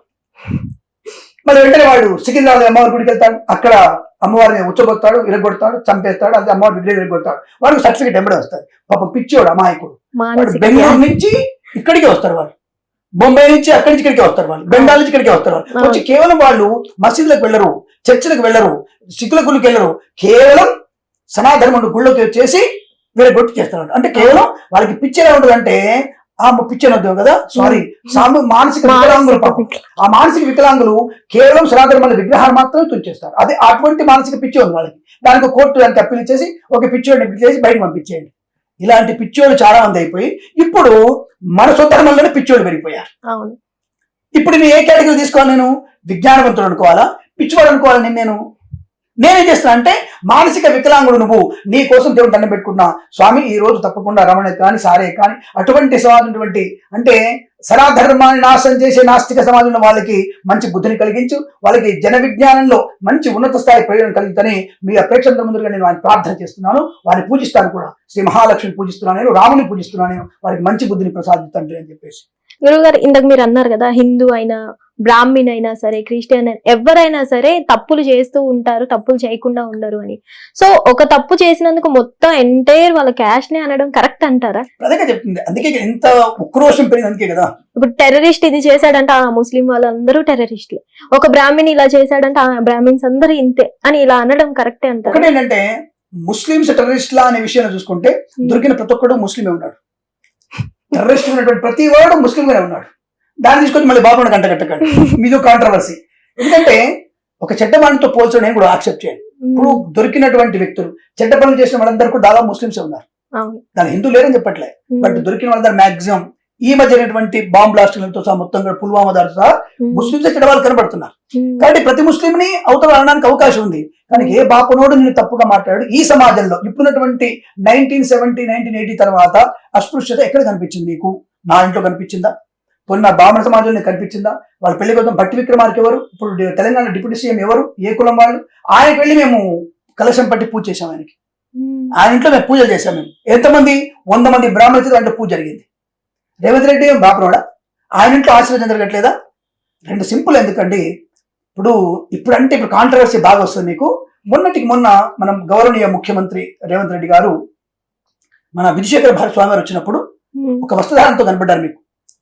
మళ్ళీ వెంటనే వాడు సికింద్రాబాద్ అమ్మవారి గుడికి వెళ్తాడు, అక్కడ అమ్మవారిని ఉచ్చబోస్తాడు, ఇరగొడతాడు, చంపేస్తాడు, అది అమ్మవారి విగ్రహం ఇరగొడతాడు, వాడికి సర్టిఫికెట్ ఎంబడే వస్తాడు. పాపం పిచ్చోడు, అమాయకుడు. బెంగళూరు నుంచి ఇక్కడికే వస్తారు వాళ్ళు, బొంబాయి నుంచి అక్కడి నుంచి ఇక్కడికే వస్తారు వాళ్ళు, బెంగాల్ నుంచి ఇక్కడికే వస్తారు వాళ్ళు. వచ్చి కేవలం వాళ్ళు మసీదులకు వెళ్ళరు, చర్చిలకు వెళ్ళరు, సిక్కుల గుళ్ళకి వెళ్ళరు, కేవలం సనాధర్మం గుళ్ళకి చేసి వీళ్ళకి గొట్టి చేస్తారు. అంటే కేవలం వాళ్ళకి పిచ్చి ఎలా ఉంటుంది అంటే, పిచ్చి అనొద్దు కదా, సారీ, మానసిక వికలాంగులు. ఆ మానసిక వికలాంగులు కేవలం సనాధర్మాల విగ్రహాలు మాత్రమే తుంచేస్తారు. అదే అటువంటి మానసిక పిచ్చి ఉంది వాళ్ళకి. దానికి కోర్టు దానికి అప్పీల్ చేసి ఒక పిచ్చోడిని అప్పీల్ చేసి బయటకు పంపించేయండి. ఇలాంటి పిచ్చోళ్ళు చాలా మంది అయిపోయి ఇప్పుడు మన స్వధర్మంలోనే పిచ్చోళ్ళు పెరిగిపోయారు. ఇప్పుడు నేను ఏ కేటగిరీ తీసుకోవాలి? నేను విజ్ఞానవంతుడు అనుకోవాలా, పిచ్చివాడు అనుకోవాలి? నేనేం చేస్తున్నా అంటే, మానసిక వికలాంగుడు నువ్వు, నీ కోసం దేవుడు దండం పెట్టుకున్నా, స్వామి ఈ రోజు తప్పకుండా రమణ కానీ సారే కానీ అటువంటి సమాజం, అంటే సనాధర్మాన్ని నాశనం చేసే నాస్తిక సమాజంలో వాళ్ళకి మంచి బుద్ధిని కలిగించు, వాళ్ళకి జన విజ్ఞానంలో మంచి ఉన్నత స్థాయి ప్రయోజనం కలుగుతాని మీ ప్రేక్షకుల ముందుగా నేను వారిని ప్రార్థన చేస్తున్నాను, వారిని పూజిస్తాను కూడా. శ్రీ మహాలక్ష్మిని పూజిస్తున్నాను, నేను రాముని పూజిస్తున్నాను, నేను వారికి మంచి బుద్ధిని ప్రసాదిస్తాను అని చెప్పేసి. గురువు గారు, ఇందాక మీరు అన్నారు కదా, హిందూ అయినా బ్రాహ్మణ్ అయినా సరే, క్రిస్టియన్ అయినా ఎవరైనా సరే తప్పులు చేస్తూ ఉంటారు, తప్పులు చేయకుండా ఉండరు అని. సో ఒక తప్పు చేసినందుకు మొత్తం ఎంటైర్ వాళ్ళ క్యాస్ట్ ని అనడం కరెక్ట్ అంటారా? అదే చెప్తుంది, అందుకే ఎంత ఉక్రోషం పెరిగింది, అందుకే కదా. ఇప్పుడు టెర్రరిస్ట్ ఇది చేశాడంటే ఆ ముస్లిం వాళ్ళందరూ టెర్రరిస్టులే, ఒక బ్రాహ్మణ్ ఇలా చేశాడంటే ఆ బ్రాహ్మిన్స్ అందరూ ఇంతే అని ఇలా అనడం కరెక్టే అంటారు. ఒకటి ఏంటంటే, ముస్లింస్ టెర్రరిస్ట్లా అనే విషయాన్ని చూసుకుంటే దొరికిన ప్రతి ఒక్కడు ముస్లిమే ఉన్నాడు. టెర్రరిస్ట్ ఉన్నటువంటి ప్రతి వాడు ముస్లింగానే ఉన్నాడు. దాన్ని తీసుకొని మళ్ళీ బాబుని గంటగట్టకండి, మీదో కాంట్రవర్సీ. ఎందుకంటే ఒక చెడ్డవాడితో పోల్చడం నేను కూడా యాక్సెప్ట్ చేయండి. ఇప్పుడు దొరికినటువంటి వ్యక్తులు చెడ్డ పనులు చేసిన వాళ్ళందరూ కూడా దాదాపు ముస్లింసే ఉన్నారు. దాని హిందూ లేరని చెప్పట్లే, బట్ దొరికిన వాళ్ళందరూ మాక్సిమం ఈ మధ్యనటువంటి బాంబ్ బ్లాస్టింగ్లతో సహా మొత్తం కూడా పుల్వామా దాడి సహా ముస్లింస్ చెడ్డవాళ్ళు కనబడుతున్నారు. కాబట్టి ప్రతి ముస్లింని అవతల అనడానికి అవకాశం ఉంది. కానీ ఏ బాపునోడు నేను తప్పుగా మాట్లాడు ఈ సమాజంలో ఇప్పుడున్నటువంటి 1970, 1980 తర్వాత అస్పృశ్యత ఎక్కడ కనిపించింది నీకు? నా ఇంట్లో కనిపించిందా? పొన్న బ్రాహ్మణ సమాజంలో కనిపించిందా? వాళ్ళ పెళ్లి కోసం భట్టి విక్రమార్క ఎవరు? ఇప్పుడు తెలంగాణ డిప్యూటీ సీఎం ఎవరు? ఏ కులం వాళ్ళు? ఆయనకి వెళ్ళి మేము కలశం పట్టి పూజ చేసాం, ఆయనకి ఆయన ఇంట్లో మేము పూజలు చేసాం. మేము ఎంతమంది 100 మంది బ్రాహ్మణులతో అంటే పూజ జరిగింది. రేవంత్ రెడ్డి ఏం బాపనోడా? ఆయన ఇంట్లో ఆశీర్వాదం జరగట్లేదా? రెండు సింపుల్. ఎందుకండి ఇప్పుడు కాంట్రవర్సీ బాగా వస్తుంది మీకు. మొన్నటికి మొన్న మనం గౌరవనీయ ముఖ్యమంత్రి రేవంత్ రెడ్డి గారు మన విజయశేఖర భారత స్వామి గారు వచ్చినప్పుడు ఒక వస్త్రధారణతో కనబడ్డారు. మీకు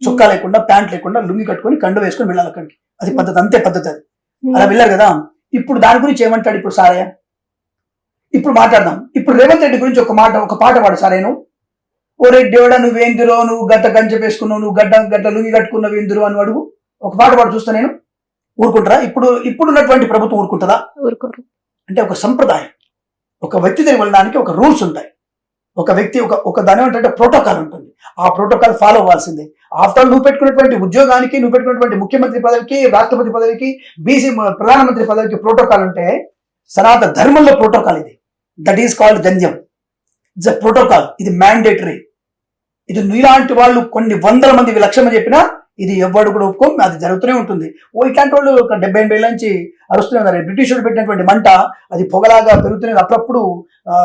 చొక్కా లేకుండా, ప్యాంట్ లేకుండా, లుంగి కట్టుకొని కండు వేసుకొని వెళ్ళాలి అక్కడికి. అది పద్ధతి, అంతే పద్ధతి. అది అలా వెళ్ళారు కదా. ఇప్పుడు దాని గురించి ఏమంటాడు ఇప్పుడు సారయ్య? ఇప్పుడు మాట్లాడదాం. ఇప్పుడు రేవంత్ రెడ్డి గురించి ఒక పాట పాడు సారయ్య. ఓ రెడ్డివాడ నువ్వేందిరో, నువ్వు గడ్డ కంచె వేసుకున్నావు, నువ్వు గడ్డ లుంగి కట్టుకున్నావు ఎందురో అని అడుగు. ఒక పాట పాడు చూస్తా నేను. ఊరుకుంటారా? ఇప్పుడున్నటువంటి ప్రభుత్వం ఊరుకుంటుందా? ఊరుకోరు. అంటే ఒక సంప్రదాయం, ఒక వ్యక్తి దగ్గర వెళ్ళడానికి ఒక రూల్స్ ఉంటాయి. ఒక వ్యక్తి ఒక దాని ఏంటంటే ప్రోటోకాల్ ఉంటుంది. ఆ ప్రోటోకాల్ ఫాలో అవ్వాల్సిందే. ఆఫ్టర్ నువ్వు పెట్టుకున్నటువంటి ఉద్యోగానికి, నువ్వు పెట్టుకున్నటువంటి ముఖ్యమంత్రి పదవికి, రాష్ట్రపతి పదవికి, బీసీ ప్రధానమంత్రి పదవికి ప్రోటోకాల్ ఉంటే సనాతన ధర్మంలో ప్రోటోకాల్ ఇది. That is called jandhyam. It's a protocol. ఇది మ్యాండేటరీ. ఇది నీలాంటి వాళ్ళు కొన్ని 100 మంది, 1,00,000 మంది చెప్పినా ఇది ఎవడు కూడా ఒప్పుకో, అది జరుగుతూనే ఉంటుంది. ఇట్లాంటి వాళ్ళు ఒక 70-80 ఏళ్ళ నుంచి అరుస్తూనే ఉన్నారు. బ్రిటిష్ వాళ్ళు పెట్టినటువంటి మంట అది పొగలాగా పెరుగుతూనే, అప్పుడప్పుడు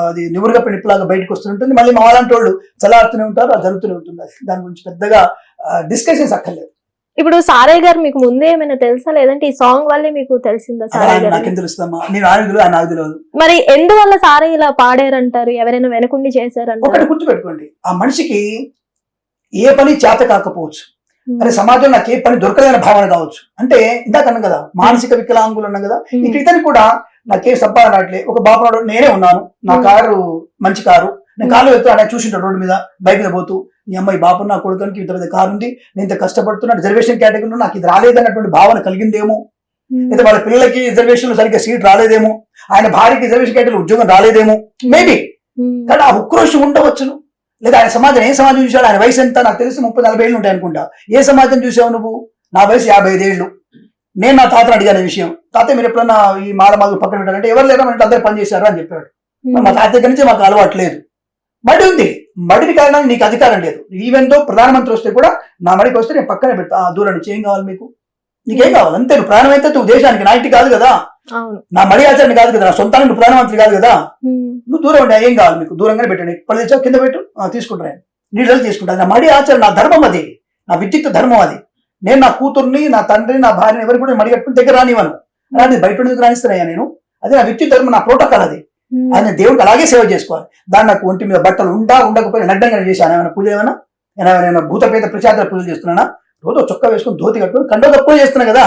అది నివురుగా నిప్పులాగా బయటకు వస్తుంటుంది. మళ్ళీ మా అలాంటి వాళ్ళు చల్లారుతూనే ఉంటారు, అది జరుగుతూనే ఉంటుంది. దాని గురించి పెద్దగా డిస్కషన్స్ అక్కర్లేదు. ఇప్పుడు సారయ్య గారు మీకు ముందే ఏమైనా తెలుసా, లేదంటే ఈ సాంగ్ వల్లే మీకు తెలిసిందా? సారయ్య గారు నాకేం తెలుస్తామా, నేను ఆయుధులు ఆయన ఆయుధులు. మరి ఎందువల్ల సారయ్య ఇలా పాడారంటారు? ఎవరైనా వెనకుండి చేశారంటారు? ఒకటి గుర్తుపెట్టుకోండి, ఆ మనిషికి ఏ పని చేత కాకపోవచ్చు, అరే సమాజంలో నాకు ఏ పని దొరకలేని భావన కావచ్చు. అంటే ఇందాక అన్నాం కదా, మానసిక వికలాంగులు ఉన్నాం కదా. ఇక ఇతను కూడా నాకేం సంపాదన రావట్లే, ఒక బాబు నేనే ఉన్నాను, నా కారు మంచి కారు, నేను కారు వెళ్తూ ఆయన చూసింటాడు రోడ్డు మీద, బైక్ మీద పోతూ, నీ అమ్మాయి బాబు నా కొడుకునికి ఇంత పెద్ద కారు ఉంది, నేను ఇంత కష్టపడుతున్నా, రిజర్వేషన్ కేటగిరీలో నాకు ఇది రాలేదన్నటువంటి భావన కలిగిందేమో, లేదా వాళ్ళ పిల్లలకి రిజర్వేషన్ సరిగ్గా సీట్ రాలేదేమో, ఆయన భార్యకి రిజర్వేషన్ కేటగిరీ ఉద్యోగం రాలేదేమో, మేబీ. కానీ ఆ ఉక్రోషం ఉండవచ్చును. లేదా ఆయన సమాజం, ఏ సమాజం చూసాడు? ఆయన వయసు ఎంత? నాకు తెలిసి 30-40 ఏళ్ళు ఉంటాయి అనుకుంటా. ఏ సమాజం చూసావు నువ్వు? నా వయసు 55 ఏళ్ళు. నేను నా తాతను అడిగాను విషయం, తాతయ్య మీరు ఎప్పుడన్నా ఈ మాల పక్కన పెట్టారంటే ఎవరు లేదా అంటే అందరు పని చేశారు అని చెప్పాడు. మా తాతయ్య నుంచి మాకు అలవాటు లేదు. మడి ఉంది, మడిని కారణానికి నీకు అధికారం లేదు. ఈవెన్ దో ప్రధానమంత్రి వస్తే కూడా నా మడికి వస్తే నేను పక్కనే పెడతా, దూరం నుంచి ఏం కావాలి మీకు, నీకేం కావాలి అంతే. నువ్వు ప్రాణం అయితే నువ్వు దేశానికి, నా ఇంటి కాదు కదా, నా మడి ఆచరణ కాదు కదా, నా సొంతానికి నువ్వు ప్రధానమంత్రి కాదు కదా, నువ్వు దూరం ఉండే ఏం కావాలి మీకు, దూరంగానే పెట్టండి. పళ్ళు తెచ్చావు కింద పెట్టు, తీసుకుంటాను, నీళ్ళు తీసుకుంటాను. నా మడి ఆచరణ నా ధర్మం, అది నా విద్యుత్ ధర్మం. అది నేను నా కూతుర్ని, నా తండ్రిని, నా భార్యని ఎవరు కూడా మడి కట్టుకుని దగ్గర రానివ్వను. అలాంటి బయట ఎందుకు రాణిస్తున్నాయా నేను, అది నా విద్యుత్ ధర్మం, నా ప్రోటోకాల్. అది ఆయన దేవుడికి అలాగే సేవ చేసుకోవాలి. దాన్ని నాకు ఒంటి మీద బట్టలు ఉండకపోయినా నడ్డంగా చేశాను. ఏమైనా పూజ, ఏమైనా భూతపేత ప్రచార పూజలు చేస్తున్నానా, రోజు చొక్కా వేసుకుని ధోతి కట్టుకుని కండో తక్కువ చేస్తున్నా కదా,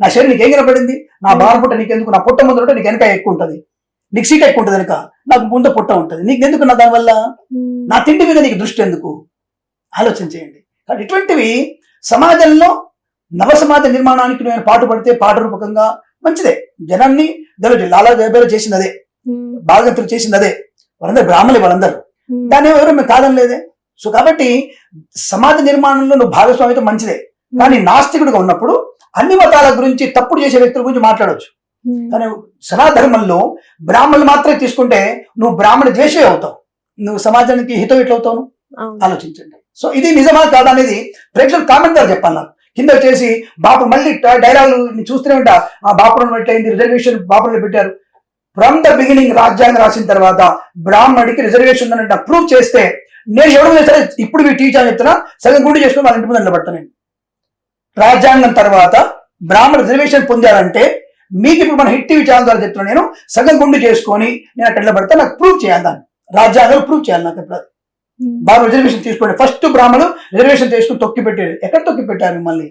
నా శరీరం నీకు ఏం కనపడింది, నా బాల పుట్ట నీకెందుకు, నా పుట్ట ముందు నీకు వెనక ఎక్కువ ఉంటుంది, నీకు సీట్ ఎక్కువ ఉంటుంది, వెనక నాకు ముందు పుట్ట ఉంటుంది, నీకు ఎందుకు నా దానివల్ల, నా తిండి మీద నీకు దృష్టి ఎందుకు, ఆలోచన చేయండి. కాబట్టి ఇటువంటివి సమాజంలో నవ సమాజ నిర్మాణానికి నేను పాటుపడితే పాట రూపకంగా మంచిదే. జనాన్ని లాలా జయబేర చేసింది అదే, బాలగంతులు చేసింది అదే, వాళ్ళందరూ బ్రాహ్మణులే, వాళ్ళందరూ దాన్ని ఎవరు మేము కాదని లేదే. సో కాబట్టి సమాజ నిర్మాణంలో నువ్వు భాగస్వామితో మంచిదే, కానీ నాస్తికుడిగా ఉన్నప్పుడు అన్ని మతాల గురించి, తప్పుడు చేసే వ్యక్తుల గురించి మాట్లాడవచ్చు. కానీ సనాధర్మంలో బ్రాహ్మణులు మాత్రమే తీసుకుంటే నువ్వు బ్రాహ్మణ ద్వేషమే అవుతావు, నువ్వు సమాజానికి హితం ఎట్లవుతావు, ఆలోచించండి. సో ఇది నిజమా కాదా అనేది ప్రేక్షకులు కామెంట్ ద్వారా చెప్పాలి. నాకు కింద వచ్చేసి బాపు మళ్ళీ డైలాగులు చూస్తూనే ఉంటా, ఆ బాపురం ఎట్లయింది, రిజర్వేషన్ బాపురంలో పెట్టారు. ఫ్రమ్ ద బిగినింగ్ రాజ్యాంగం రాసిన తర్వాత బ్రాహ్మణుడికి రిజర్వేషన్ ఉందని ప్రూవ్ చేస్తే నేను ఎవరు సరే ఇప్పుడు మీ టీచర్ చెప్తున్నా సగం గుండి చేసుకుని వాళ్ళ ఇంటి ముందు నిలబడతాను. నేను రాజ్యాంగం తర్వాత బ్రాహ్మణ రిజర్వేషన్ పొందారంటే మీకు ఇప్పుడు మన హిట్ టీవీ ఛానల్ ద్వారా చెప్తున్నా, నేను సగం గుండి చేసుకొని నేను అక్కడ నిలబడతా, నాకు ప్రూవ్ చేయాలి, దాన్ని రాజ్యాంగం ప్రూవ్ చేయాలి నాకు. ఇప్పుడు బాగా రిజర్వేషన్ తీసుకోండి, ఫస్ట్ బ్రాహ్మణులు రిజర్వేషన్ తీసుకుని తొక్కి పెట్టారు. ఎక్కడ తొక్కి పెట్టారు మిమ్మల్ని,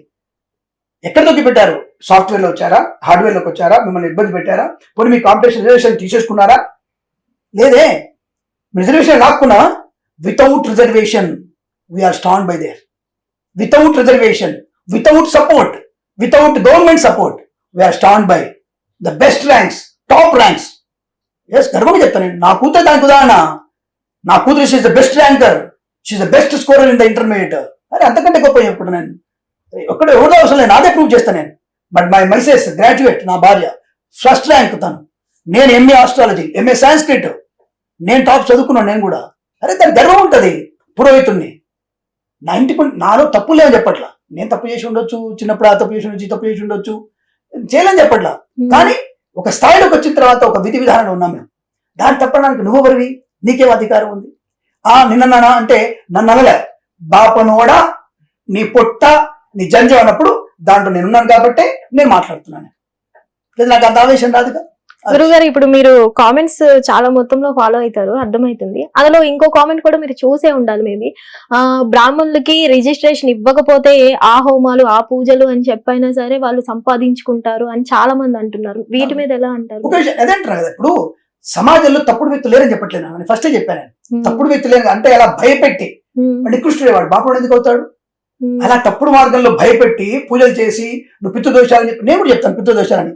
ఎక్కడ తొక్కి పెట్టారు? సాఫ్ట్వేర్లో వచ్చారా, హార్డ్వేర్లోకి వచ్చారా, మిమ్మల్ని ఇబ్బంది పెట్టారా, పోనీ మీ కాంపిటీషన్ రిజర్వేషన్ తీసేసుకున్నారా, లేదే. రిజర్వేషన్ రాకున్నా without reservation we are stand by there, without reservation, without support, without government support we are stand by the best ranks, top ranks. Yes, గర్వంగా చెప్తాను నేను. నా కూతురు దానికి ఉదాహరణ, నా కూతురు she is the best ranker, she is the best scorer in the intermediate. అరే అంతకంటే గొప్ప చెప్పుడు నేను ఒక్కడే ఎవరిదో అవసరం లేదు, నాదే ప్రూవ్ చేస్తాను నేను. బట్ మై మైసెస్ గ్రాడ్యుయేట్, నా భార్య ఫస్ట్ ర్యాంక్ తను, నేను ఎంఏ ఆస్ట్రాలజీ, ఎంఏ సాంస్క్రిట్, నేను టాప్ చదువుకున్నాను నేను కూడా. అరే దానికి గర్వం ఉంటుంది పురోహితుడిని. నా ఇంటికి నాలో తప్పులు లేవని చెప్పట్లా, నేను తప్పు చేసి ఉండొచ్చు, చిన్నప్పుడు ఆ తప్పు చేసి ఉండొచ్చు, తప్పు చేసి ఉండొచ్చు, చేయలేని చెప్పట్లా. కానీ ఒక స్థాయిలోకి వచ్చిన తర్వాత ఒక విధి విధానంలో ఉన్నాం మేము. దాన్ని తప్పడానికి నువ్వు ఎవరివి, నీకేం అధికారం ఉంది? నిన్న అంటే నన్ను అనలే, బాపనోడ నీ పొట్ట నీ జంజం అన్నప్పుడు దాంట్లో నేనున్నాను కాబట్టి నేను మాట్లాడుతున్నాను. లేదు నాకు అంత ఆవేశం రాదుగా. గురుగారు, ఇప్పుడు మీరు కామెంట్స్ చాలా మొత్తంలో ఫాలో అవుతారు, అర్థమవుతుంది. అందులో ఇంకో కామెంట్ కూడా మీరు చూసే ఉండాలి మేబీ. బ్రాహ్మణులకి రిజిస్ట్రేషన్ ఇవ్వకపోతే ఆ హోమాలు, ఆ పూజలు అని చెప్పైనా సరే వాళ్ళు సంపాదించుకుంటారు అని చాలా మంది అంటున్నారు. వీటి మీద ఎలా అంటారు? అదేంటారు కదా, ఇప్పుడు సమాజంలో తప్పుడు వ్యక్తులు లేరని చెప్పట్లేదు, నేను ఫస్టే చెప్పాను. తప్పుడు వ్యక్తులు లేరు అంటే అలా భయపెట్టి, నికృష్టుడే వాడు బాపుడు ఎందుకు అవుతాడు? అలా తప్పుడు మార్గంలో భయపెట్టి పూజలు చేసి నువ్వు పితృదోషాలని చెప్పి నేను కూడా చెప్తాను పితృదోషాలని.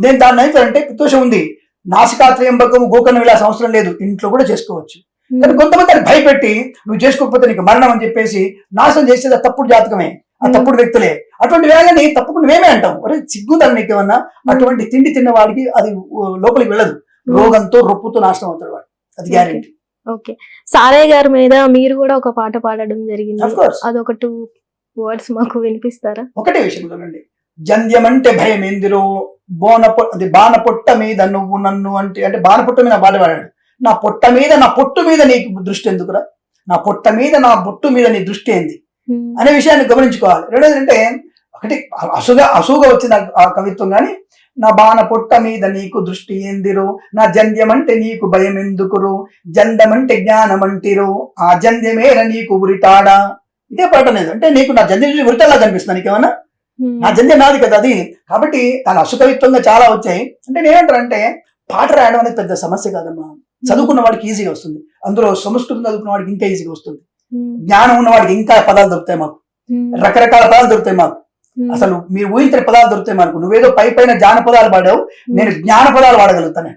నేను దాన్ని అయితే పితృదోషం ఉంది, నాసికాత్రయంబకము గోకర్ణ విలాసం అవసరం లేదు, ఇంట్లో కూడా చేసుకోవచ్చు. కానీ కొంతమంది అది భయపెట్టి నువ్వు చేసుకోకపోతే నీకు మరణం అని చెప్పేసి నాశనం చేసేది తప్పుడు జాతకమే, ఆ తప్పుడు వ్యక్తులే. అటువంటి వేళని తప్పకుండా మేమే అంటాం, ఒరే సిగ్గుతాను నీకేమన్నా, అటువంటి తిండి తిన్న వాడికి అది లోపలికి వెళ్ళదు, రోగంతో రొప్పుతో నాశనం అవుతాడు వాడు, అది గ్యారెంటీ. ఓకే, సారయ్య గారి మీద మీరు కూడా ఒక పాట పాడడం జరిగింది, అదొక 2 words మాకు వినిపిస్తారా? ఒకటే విషయం చూడండి, జంధ్యమంటే భయం ఏందిరో, బాణ పొట్ట మీద నువ్వు నన్ను అంటే బాణ పొట్ట మీద పాట పాడాడు. నా పొట్ట మీద, నా పొట్టు మీద నీకు దృష్టి ఎందుకురా, నా పొట్ట మీద నా బొట్టు మీద నీ దృష్టి ఏంది అనే విషయాన్ని గమనించుకోవాలి. రెండోది అంటే ఒకటి అసూగా వచ్చింది ఆ కవిత్వం, కానీ నా బాణ పొట్ట మీద నీకు దృష్టి ఏందిరో, నా జంధ్యం అంటే నీకు భయం ఎందుకురో, జంధమంటే జ్ఞానమంటిరో, ఆ జంధ్యమేర నీకు ఉరితాడా. ఇదే పాట లేదు అంటే నీకు నా జంధ్యం ఉరితాడా కనిపిస్తుంది నీకేమన్నా, నా జంధ్యం నాది కదా అది. కాబట్టి తన అసుకవిత్వంగా చాలా వచ్చాయి. అంటే నేనంటానంటే పాట రాయడం అనేది పెద్ద సమస్య కాదమ్మా, చదువుకున్న వాడికి ఈజీగా వస్తుంది, అందులో సంస్కృతం చదువుకున్న వాడికి ఇంకా ఈజీగా వస్తుంది, జ్ఞానం ఉన్న వాడికి ఇంకా పదాలు దొరుకుతాయి మాకు, రకరకాల పదాలు దొరుకుతాయి మాకు, అసలు మీరు ఊహించిన పదాలు దొరుకుతాయి మనకు. నువ్వేదో పైన జానపదాలు పాడావు, నేను జ్ఞానపదాలు వాడగలుగుతాను.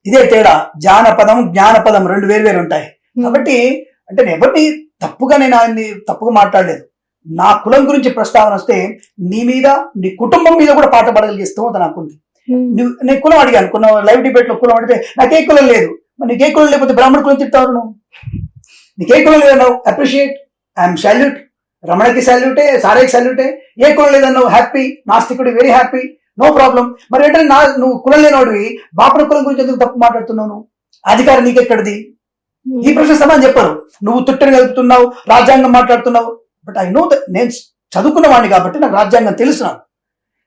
ఇదే తేడా, జానపదం జ్ఞానపదం 2 వేరు ఉంటాయి. కాబట్టి అంటే నేను ఎవరిని తప్పుగా నేను ఆయన్ని తప్పుగా మాట్లాడలేదు. నా కులం గురించి ప్రస్తావన వస్తే నీ మీద, నీ కుటుంబం మీద కూడా పాట పాడగలిగిస్తాం అది నాకుంది. నేను కులం అడిగాను, కొన్ని లైవ్ డిబేట్ లో కులం అడిగితే నాకే కులం లేదు, మరి నీకే కులం లేకపోతే బ్రాహ్మణ కులం తిట్టావు నువ్వు, నీకే కులం లేదన్నావు, అప్రిషియేట్, ఐఎమ్ సాల్యూట్, రమణకి సాల్యూటే, సారాయికి సాల్యూటే. ఏ కులం లేదన్నావు, హ్యాపీ, నాస్తికుడి వెరీ హ్యాపీ, నో ప్రాబ్లం. మరి ఏంటంటే నువ్వు కులం లేనివాడివి బాపన కులం గురించి ఎందుకు తప్పు మాట్లాడుతున్నావు? నువ్వు అధికారం నీకెక్కడిది? ఈ ప్రశ్న సమాధానం చెప్పరు. నువ్వు తుట్టని కలుపుతున్నావు, రాజ్యాంగం మాట్లాడుతున్నావు. బట్ ఐ నో దట్, నేను చదువుకున్న వాడిని కాబట్టి నాకు రాజ్యాంగం తెలుసు.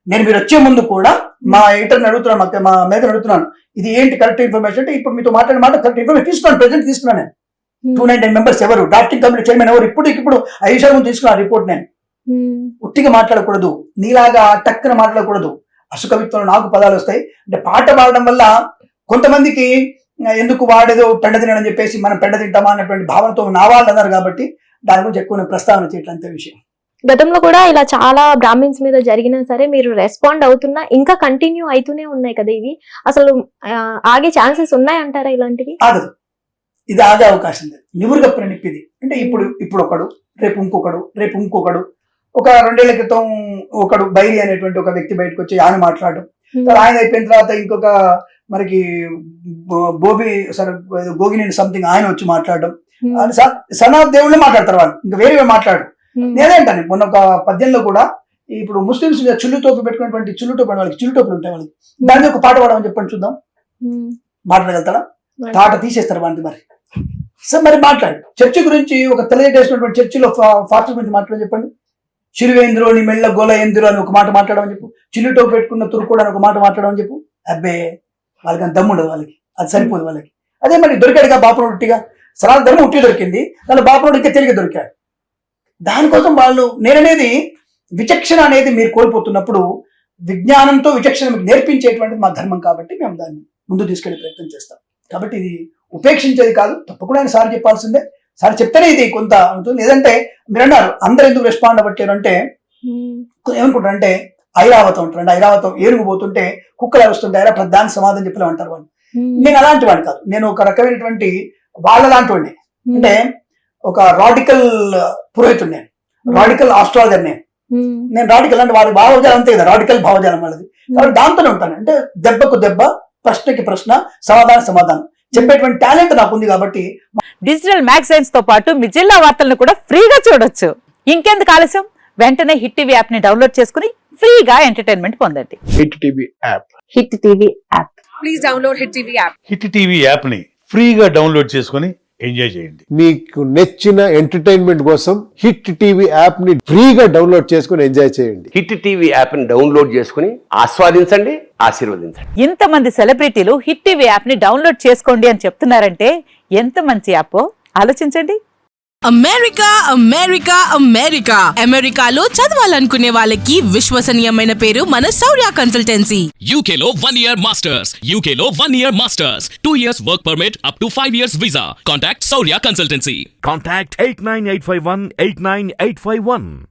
నేను మీరు వచ్చే ముందు కూడా మా ఎడిటర్ని అడుగుతున్నాను, మా మేకని అడుగుతున్నాను, ఇది ఏంటి కరెక్ట్ ఇన్ఫర్మేషన్ అంటే, ఇప్పుడు మీతో మాట్లాడిన మాట కరెక్ట్ ఇన్ఫర్మేషన్ తీసుకున్నాను, ప్రెజెంట్ తీసుకున్నాను నేను. 299 మెంబర్స్ ఎవరు, డ్రాఫ్టింగ్ కమిటీ చైర్మన్ ఎవరు, ఇప్పుడు 5 నిమిషాల ముందు తీసుకున్నాను రిపోర్ట్. నేను ఉట్టిగా మాట్లాడకూడదు, నీలాగా టక్కున మాట్లాడకూడదు. అసుకవిత్వంలో నాకు పదాలు వస్తాయి. అంటే పాట పాడడం వల్ల కొంతమందికి ఎందుకు వాడేదో పెండ తినని చెప్పేసి మనం పెండ తింటామా అన్నటువంటి భావనతో నా వాళ్ళు అన్నారు కాబట్టి దాని గురించి ఎక్కువ ప్రస్తావన చేయట్లంతే విషయం. గతంలో కూడా ఇలా చాలా బ్రాహ్మిన్స్ మీద జరిగినా సరే మీరు రెస్పాండ్ అవుతున్నా ఇంకా కంటిన్యూ అవుతూనే ఉన్నాయి కదా, ఇవి అసలు ఆగే ఛాన్సెస్ ఉన్నాయంటారా? ఇలాంటివి ఆగదు, ఇది ఆగే అవకాశం లేదు. నివురుగప్పిన నిప్పిది అంటే ఇప్పుడు ఒకడు, రేపు ఇంకొకడు. ఒక 2 ఏళ్ల క్రితం ఒకడు బైరి అనేటువంటి ఒక వ్యక్తి బయటకు వచ్చి ఆయన మాట్లాడడం, ఆయన అయిపోయిన తర్వాత ఇంకొక మనకి గోగినేని సంథింగ్ ఆయన వచ్చి మాట్లాడడం, సనాత్ దేవుళ్ళే మాట్లాడతారు వాళ్ళు, ఇంకా వేరే మాట్లాడు. నేనేంటాను మొన్న ఒక పద్యంలో కూడా ఇప్పుడు ముస్లిమ్స్ చుల్లు టోపీ పెట్టుకున్నటువంటి చుల్లు టోపీలు ఉంటాయి వాళ్ళకి, దాన్ని ఒక పాట పాడమని చెప్పండి చూద్దాం. మాట్లాడగలుగుతాడా? పాట తీసేస్తారు వాడిని. మరి సార్ మరి మాట్లాడు. చర్చి గురించి ఒక తెలియజేసినటువంటి చర్చిలో ఫాస్టర్ గురించి మాట్లాడని చెప్పండి. చిరువేంద్రో నీ మెళ్ళ గోల ఏంద్రో అని ఒక మాట మాట్లాడమని చెప్పు. చిల్లు టోపీ పెట్టుకున్న తురుకోడు అని ఒక మాట మాట్లాడమని చెప్పు. అబ్బే వాళ్ళకి అంత దమ్ము ఉండదు, వాళ్ళకి అది సరిపోదు వాళ్ళకి. అదే మరి దొరికాడుగా బాపునోడు ఉట్టిగా, సనాతన ధర్మం ఉట్టి దొరికింది, దాని బాపునోడు ఇంకా తిరిగి దొరికాడు. దానికోసం వాళ్ళు, నేననేది విచక్షణ అనేది మీరు కోల్పోతున్నప్పుడు విజ్ఞానంతో విచక్షణ మీకు నేర్పించేటువంటిది మా ధర్మం కాబట్టి మేము దాన్ని ముందు తీసుకెళ్లే ప్రయత్నం చేస్తాం. కాబట్టి ఇది ఉపేక్షించేది కాదు, తప్పకుండా ఆయన సార్ చెప్పాల్సిందే. సార్ చెప్తేనే ఇది కొంత ఉంటుంది. లేదంటే మీరు అన్నారు అందరు ఎందుకు రెస్పాండ్ అవ్వట్లేరు అంటే ఏమనుకుంటారు అంటే ఐరావతం ఉంటారు, ఐరావతం ఏనుగు పోతుంటే కుక్కలు అరుస్తుంటే ఐరా దానికి సమాధానం చెప్పలేమంటారు వాళ్ళు. నేను అలాంటి వాడిని కాదు, నేను ఒక రకమైనటువంటి వాళ్ళ లాంటి వాడిని. అంటే ఒక రాడికల్ పురోహితుడు, నేను రాడికల్ ఆస్ట్రాలజర్. నేను రాడికల్ అంటే వాడి భావజాలం అంతే కదా, రాడికల్ భావజాలం వాళ్ళది. కాబట్టి దాంతోనే ఉంటాను. అంటే దెబ్బకు దెబ్బ, ప్రశ్నకి ప్రశ్న, సమాధానం చెప్పేటువంటి టాలెంట్ నాకు ఉంది. కాబట్టి డిజిటల్ మ్యాగజైన్స్ తో పాటు మీ జిల్లా వార్తలను కూడా ఫ్రీగా చూడొచ్చు. ఇంకెందుకు ఆలస్యం, వెంటనే హిట్ టీవీ యాప్ ని డౌన్లోడ్ చేసుకుని ఫ్రీగా ఎంటర్టైన్మెంట్ పొందండి. Hit TV app. Hit TV app. Please download hit TV app. Hit TV app ని ఫ్రీగా డౌన్లోడ్ చేసుకుని ఎంజాయ్ చేయండి. మీకు నచ్చిన ఎంటర్టైన్మెంట్ కోసం హిట్ టీవీ యాప్ ని ఫ్రీగా డౌన్లోడ్ చేసుకుని ఎంజాయ్ చేయండి. హిట్ టీవీ యాప్ ని డౌన్లోడ్ చేసుకుని ఆస్వాదించండి, ఆశీర్వదించండి. ఇంతమంది సెలబ్రిటీలు హిట్ టీవీ యాప్ ని డౌన్లోడ్ చేసుకోండి అని చెప్తున్నారంటే ఎంత మంచి యాప్ ఆలోచించండి. అమెరికాలో చదవాలనుకునే వాళ్ళకి విశ్వసనీయమైన పేరు మన శౌర్య కన్సల్టెన్సీ. UK లో 1 year masters. UK లో 1 year masters. 2 years work permit up to 5 years visa. Contact Saurya Consultancy. Contact 89851 89851.